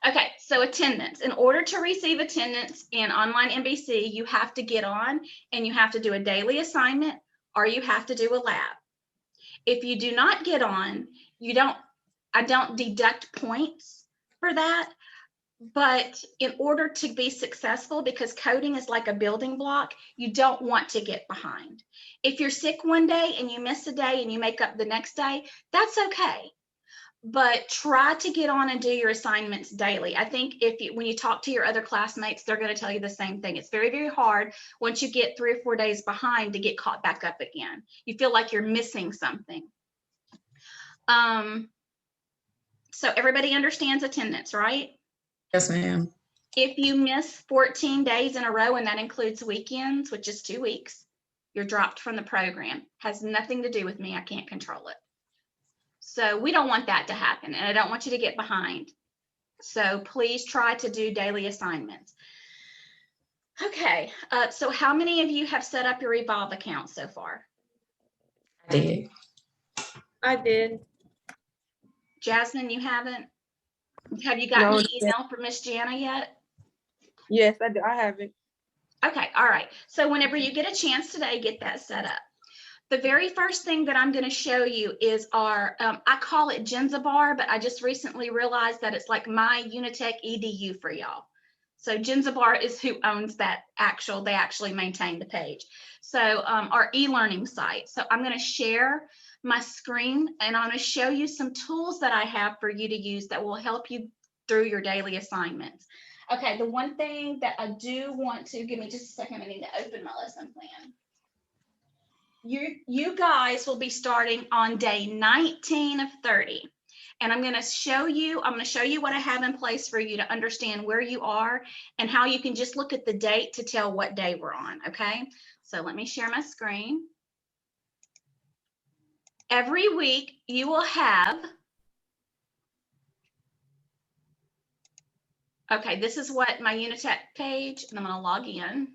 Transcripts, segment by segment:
Okay, so attendance. In order to receive attendance in online MBC, you have to get on and you have to do a daily assignment or you have to do a lab. If you do not get on, I don't deduct points for that. But in order to be successful, because coding is like a building block, you don't want to get behind. If you're sick one day and you miss a day and you make up the next day, that's okay. But try to get on and do your assignments daily. I think when you talk to your other classmates, they're going to tell you the same thing. It's very, very hard once you get 3 or 4 days behind to get caught back up again. You feel like you're missing something. So everybody understands attendance, right? Yes, ma'am. If you miss 14 days in a row, and that includes weekends, which is 2 weeks, you're dropped from the program. Has nothing to do with me. I can't control it. So we don't want that to happen, and I don't want you to get behind. So please try to do daily assignments. Okay, so how many of you have set up your Revolve account so far? I did. Jasmine, you haven't? Have you gotten the email from Miss Jana yet? Yes, I do. I have it. Okay, all right. So whenever you get a chance today, get that set up. The very first thing that I'm going to show you is our, I call it Genzabar, but I just recently realized that it's like my Unitec EDU for y'all. So Genzabar is who owns that they actually maintain the page. So our e-learning site. So I'm going to share my screen and I'm going to show you some tools that I have for you to use that will help you through your daily assignments. Okay, the one thing that I do want to, give me just a second, I need to open my lesson plan. You guys will be starting on day 19 of 30. And I'm going to show you what I have in place for you to understand where you are and how you can just look at the date to tell what day we're on, okay? So let me share my screen. Every week you will have, okay, this is what my Unitec page, and I'm going to log in.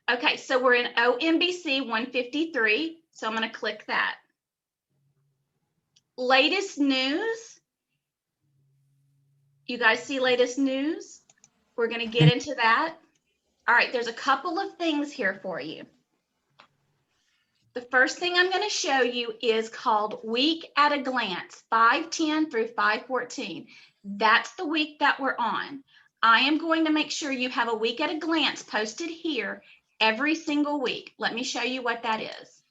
Okay, so we're in OMBC 153, so I'm going to click that. Latest news. You guys see latest news? We're going to get into that. All right, there's a couple of things here for you. The first thing I'm going to show you is called Week at a Glance, 510 through 514. That's the week that we're on. I am going to make sure you have a Week at a Glance posted here every single week. Let me show you what that is.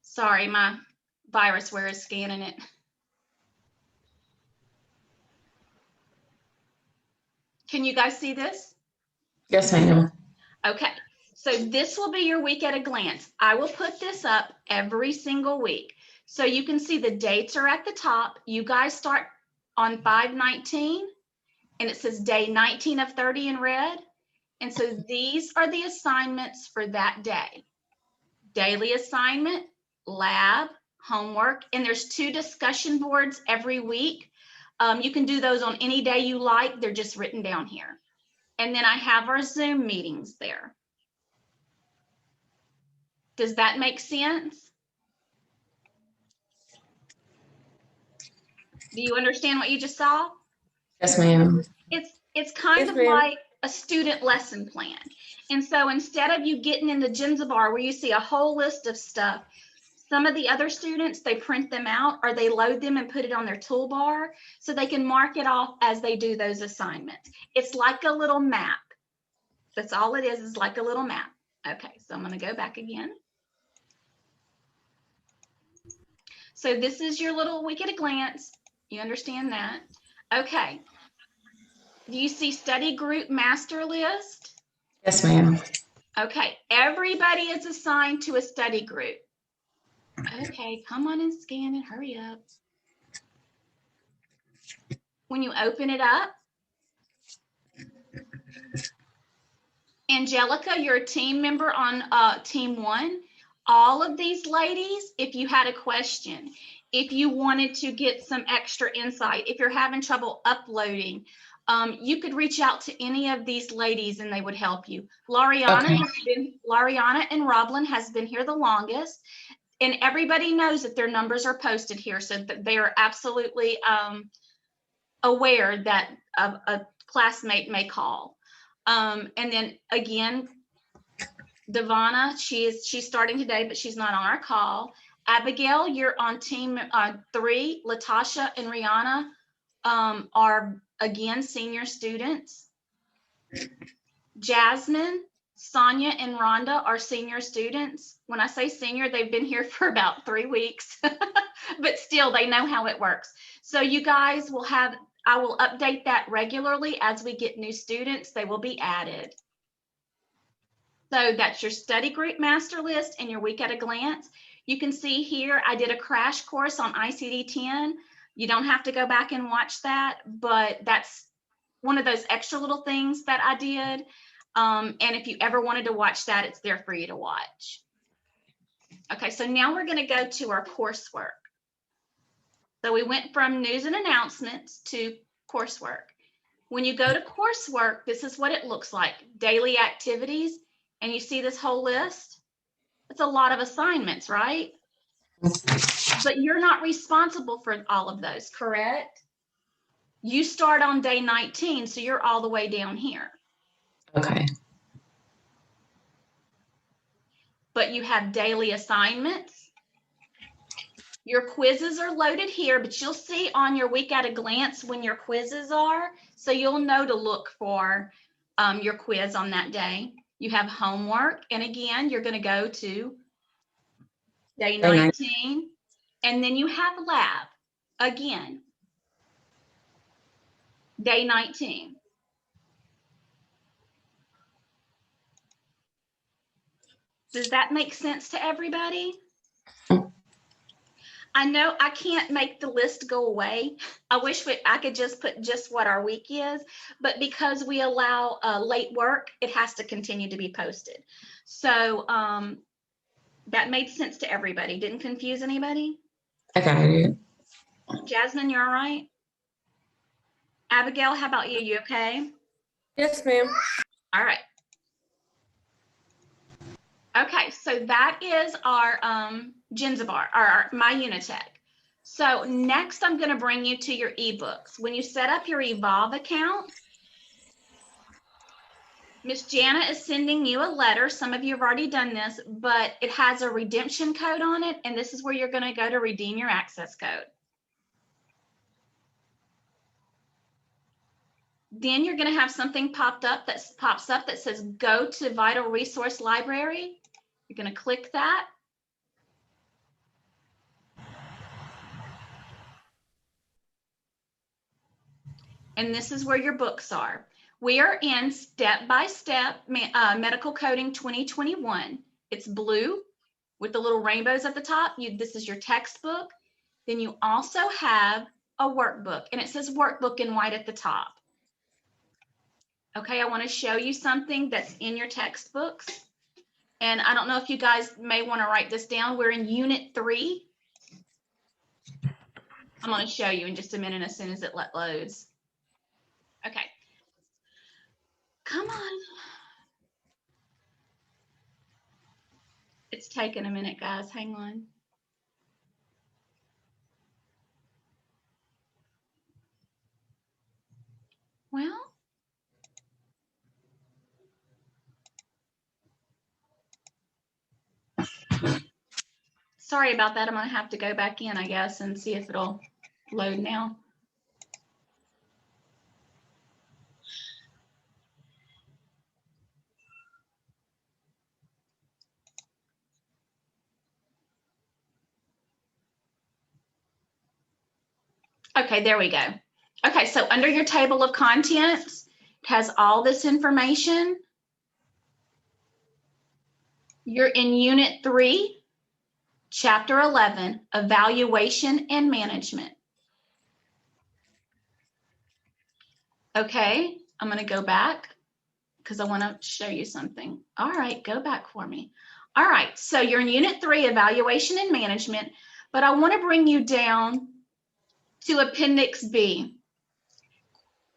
Sorry, my VirusWare is scanning it. Can you guys see this? Yes, ma'am. Okay, so this will be your Week at a Glance. I will put this up every single week. So you can see the dates are at the top. You guys start on 5/19, and it says day 19 of 30 in red. And so these are the assignments for that day. Daily assignment, lab, homework, and there's 2 discussion boards every week. You can do those on any day you like. They're just written down here. And then I have our Zoom meetings there. Does that make sense? Do you understand what you just saw? Yes, ma'am. It's kind of like a student lesson plan. And so instead of you getting in the Genzabar where you see a whole list of stuff, some of the other students, they print them out or they load them and put it on their toolbar so they can mark it off as they do those assignments. It's like a little map. That's all it is like a little map. Okay, so I'm going to go back again. So this is your little Week at a Glance. You understand that? Okay. Do you see study group master list? Yes, ma'am. Okay, everybody is assigned to a study group. Okay, come on and scan and hurry up. When you open it up, Angelica, you're a team member on team 1. All of these ladies, if you had a question, if you wanted to get some extra insight, if you're having trouble uploading, you could reach out to any of these ladies and they would help you. Lariana and Roblin has been here the longest. And everybody knows that their numbers are posted here, so that they are absolutely aware that a classmate may call. And then again, Devonna, she's starting today, but she's not on our call. Abigail, you're on team 3. Latasha and Rihanna are again senior students. Jasmine, Sonia, and Rhonda are senior students. When I say senior, they've been here for about 3 weeks, but still they know how it works. So you guys will have, I will update that regularly as we get new students. They will be added. So that's your study group master list and your week at a glance. You can see here, I did a crash course on ICD-10. You don't have to go back and watch that, but that's one of those extra little things that I did. And if you ever wanted to watch that, it's there for you to watch. Okay, so now we're going to go to our coursework. So we went from news and announcements to coursework. When you go to coursework, this is what it looks like. Daily activities. And you see this whole list? It's a lot of assignments, right? But you're not responsible for all of those, correct? You start on day 19, so you're all the way down here. Okay. But you have daily assignments. Your quizzes are loaded here, but you'll see on your week at a glance when your quizzes are, so you'll know to look for your quiz on that day. You have homework, and again, you're going to go to day 19, and then you have lab again, day 19. Does that make sense to everybody? I know I can't make the list go away. I wish I could just put just what our week is, but because we allow late work, it has to continue to be posted. So that made sense to everybody. Didn't confuse anybody? I got it. Jasmine, you're all right? Abigail, how about you? You okay? Yes, ma'am. All right. Okay, so that is our Genzabar, or my Unitec. So next I'm going to bring you to your eBooks. When you set up your Evolve account, Miss Jana is sending you a letter. Some of you have already done this, but it has a redemption code on it, and this is where you're going to go to redeem your access code. Then you're going to have something pops up that says go to Vital Resource Library. You're going to click that. And this is where your books are. We are in step-by-step medical coding 2021. It's blue with the little rainbows at the top. This is your textbook. Then you also have a workbook, and it says workbook in white at the top. Okay, I want to show you something that's in your textbooks. And I don't know if you guys may want to write this down. We're in Unit 3. I'm going to show you in just a minute as soon as it loads. Okay. Come on. It's taking a minute, guys. Hang on. Well, sorry about that. I'm going to have to go back in, I guess, and see if it'll load now. Okay, there we go. Okay, so under your table of contents, it has all this information. You're in Unit 3, Chapter 11, Evaluation and Management. Okay, I'm going to go back because I want to show you something. All right, go back for me. All right, so you're in Unit 3, Evaluation and Management, but I want to bring you down to Appendix B.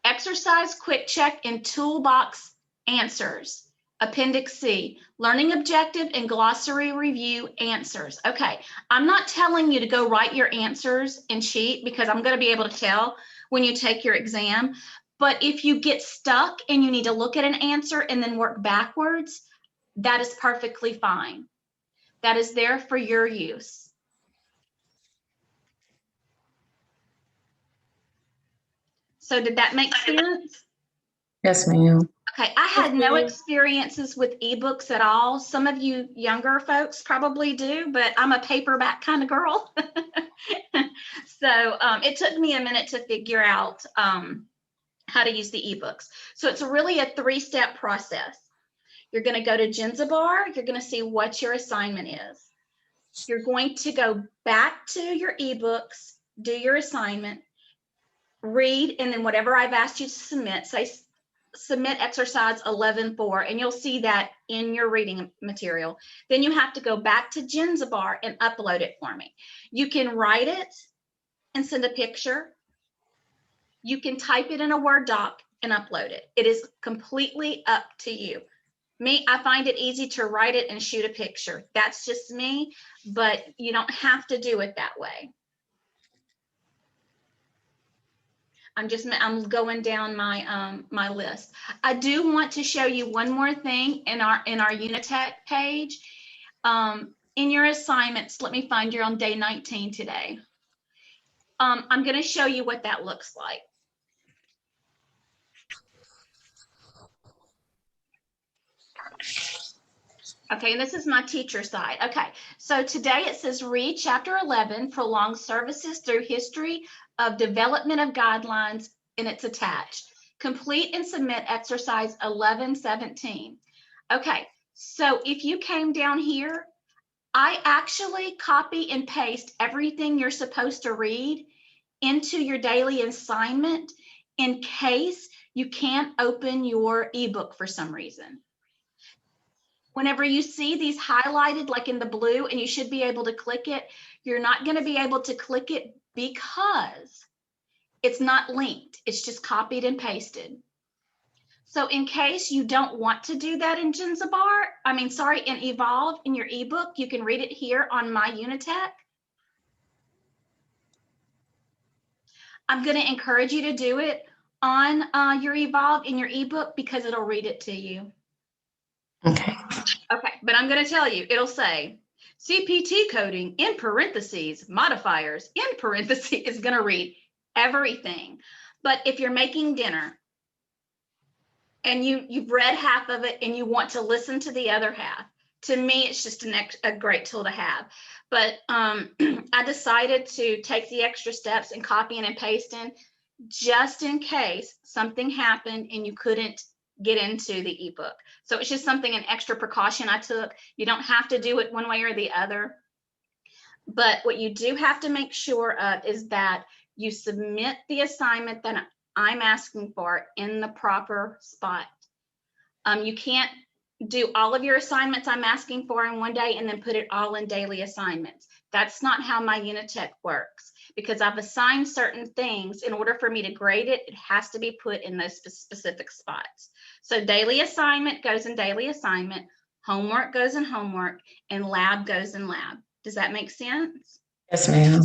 Exercise Quick Check and Toolbox Answers. Appendix C, learning objective and glossary review answers. Okay, I'm not telling you to go write your answers and cheat because I'm going to be able to tell when you take your exam. But if you get stuck and you need to look at an answer and then work backwards, that is perfectly fine. That is there for your use. So did that make sense? Yes, ma'am. Okay, I had no Okay. experiences with eBooks at all. Some of you younger folks probably do, but I'm a paperback kind of girl. So it took me a minute to figure out how to use the eBooks. So it's really a 3-step process. You're going to go to Jenzabar. You're going to see what your assignment is. You're going to go back to your eBooks, do your assignment, read, and then whatever I've asked you to submit, say submit exercise 11.4, and you'll see that in your reading material. Then you have to go back to Jenzabar and upload it for me. You can write it and send a picture. You can type it in a Word doc and upload it. It is completely up to you. Me, I find it easy to write it and shoot a picture. That's just me, but you don't have to do it that way. I'm going down my my list. I do want to show you one more thing in our Unitec page. In your assignments, let me find you're on day 19 today. I'm going to show you what that looks like. Okay, and this is my teacher side. Okay, so today it says read chapter 11, prolonged services through history of development of guidelines, and it's attached. Complete and submit exercise 11.17. Okay, so if you came down here, I actually copy and paste everything you're supposed to read into your daily assignment in case you can't open your ebook for some reason. Whenever you see these highlighted like in the blue and you should be able to click it, you're not going to be able to click it because it's not linked. It's just copied and pasted. So in case you don't want to do that in Jenzabar, in Evolve in your ebook, you can read it here on my Unitec. I'm going to encourage you to do it on your Evolve in your ebook because it'll read it to you. Okay. Okay, but I'm going to tell you, it'll say CPT coding in parentheses, modifiers in parentheses is going to read everything. But if you're making dinner and you've read half of it and you want to listen to the other half, to me, it's just a great tool to have. But I decided to take the extra steps and copy and paste in just in case something happened and you couldn't get into the ebook. So it's just an extra precaution I took. You don't have to do it one way or the other. But what you do have to make sure of is that you submit the assignment that I'm asking for in the proper spot. You can't do all of your assignments I'm asking for in one day and then put it all in daily assignments. That's not how my Unitec works, because I've assigned certain things. In order for me to grade it, it has to be put in those specific spots. So daily assignment goes in daily assignment, homework goes in homework, and lab goes in lab. Does that make sense? Yes, ma'am.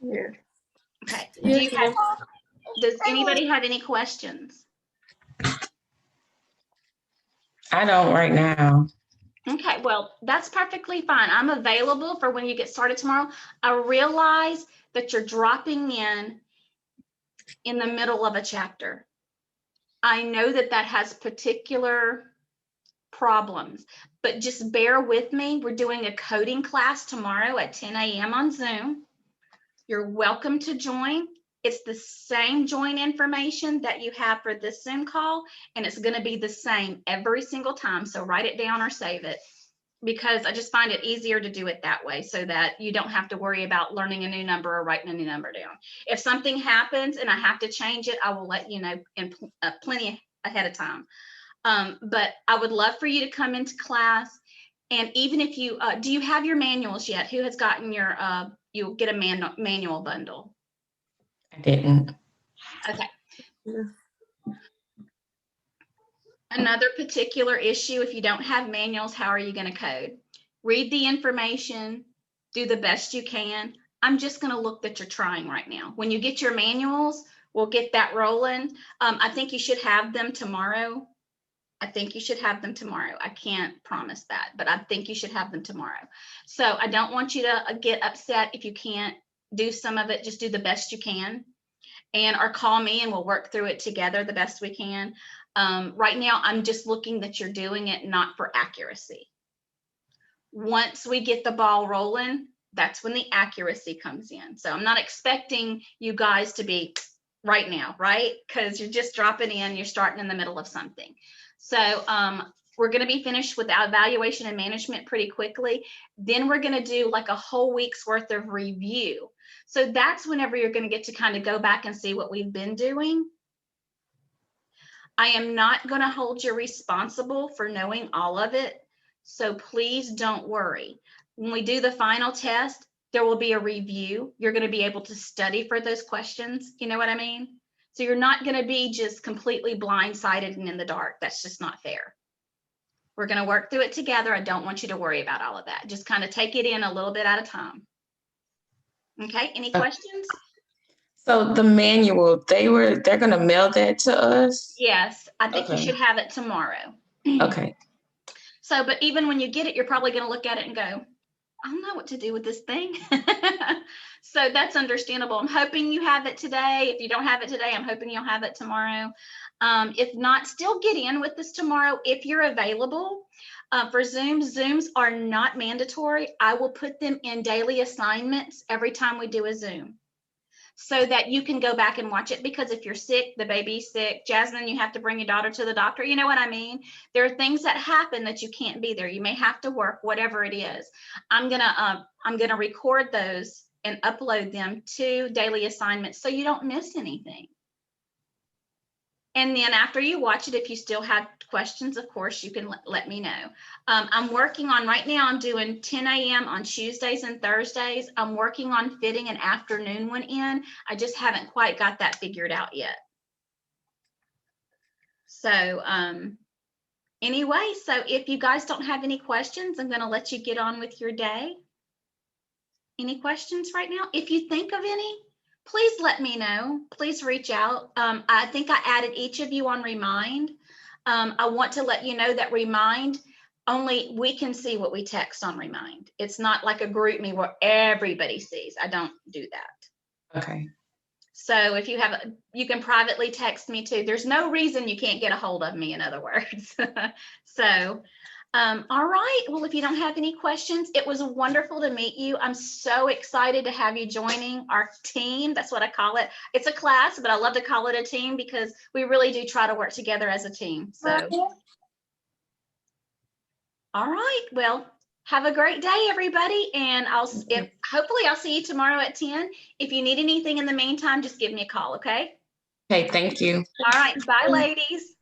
Yeah. Okay. Yes, ma'am. Does anybody have any questions? I don't right now. Okay, well, that's perfectly fine. I'm available for when you get started tomorrow. I realize that you're dropping in the middle of a chapter. I know that has particular problems, but just bear with me. We're doing a coding class tomorrow at 10 a.m. on Zoom. You're welcome to join. It's the same join information that you have for this Zoom call, and it's going to be the same every single time. So write it down or save it, because I just find it easier to do it that way so that you don't have to worry about learning a new number or writing a new number down. If something happens and I have to change it, I will let you know in plenty ahead of time. But I would love for you to come into class. And even if you, do you have your manuals yet? Who has gotten your, you'll get a manual bundle? I didn't. Okay. Yeah. Another particular issue, if you don't have manuals, how are you going to code? Read the information, do the best you can. I'm just going to look that you're trying right now. When you get your manuals, we'll get that rolling. I think you should have them tomorrow. I can't promise that, but I think you should have them tomorrow. So I don't want you to get upset if you can't do some of it. Just do the best you can, or call me and we'll work through it together the best we can. Right now, I'm just looking that you're doing it not for accuracy. Once we get the ball rolling, that's when the accuracy comes in. So I'm not expecting you guys to be right now, right? Because you're just dropping in, you're starting in the middle of something. So we're going to be finished with evaluation and management pretty quickly. Then we're going to do like a whole week's worth of review. So that's whenever you're going to get to kind of go back and see what we've been doing. I am not going to hold you responsible for knowing all of it. So please don't worry. When we do the final test, there will be a review. You're going to be able to study for those questions. You know what I mean? So you're not going to be just completely blindsided and in the dark. That's just not fair. We're going to work through it together. I don't want you to worry about all of that. Just kind of take it in a little bit at a time. Okay, any questions? So the manual, they're going to mail that to us? Yes, I think you Okay. should have it tomorrow. Okay. So, but even when you get it, you're probably going to look at it and go, I don't know what to do with this thing. So that's understandable. I'm hoping you have it today. If you don't have it today, I'm hoping you'll have it tomorrow. If not, still get in with us tomorrow if you're available. For Zooms are not mandatory. I will put them in daily assignments every time we do a Zoom, so that you can go back and watch it, because if you're sick, the baby's sick, Jasmine, you have to bring your daughter to the doctor. You know what I mean? There are things that happen that you can't be there. You may have to work, whatever it is. I'm gonna record those and upload them to daily assignments so you don't miss anything. And then after you watch it, if you still have questions, of course, you can let me know. I'm working on, right now, I'm doing 10 a.m. on Tuesdays and Thursdays. I'm working on fitting an afternoon one in. I just haven't quite got that figured out yet. So anyway, so if you guys don't have any questions, I'm going to let you get on with your day. Any questions right now? If you think of any, please let me know. Please reach out. I think I added each of you on Remind. I want to let you know that Remind, only we can see what we text on Remind. It's not like a group me where everybody sees. I don't do that. Okay. So if you have, you can privately text me too. There's no reason you can't get a hold of me, in other words. So all right. Well, if you don't have any questions, it was wonderful to meet you. I'm so excited to have you joining our team. That's what I call it. It's a class, but I love to call it a team because we really do try to work together as a team. So, all right. Well, have a great day, everybody. And hopefully I'll see you tomorrow at 10. If you need anything in the meantime, just give me a call. Okay. Okay. Thank you. All right. Bye, ladies.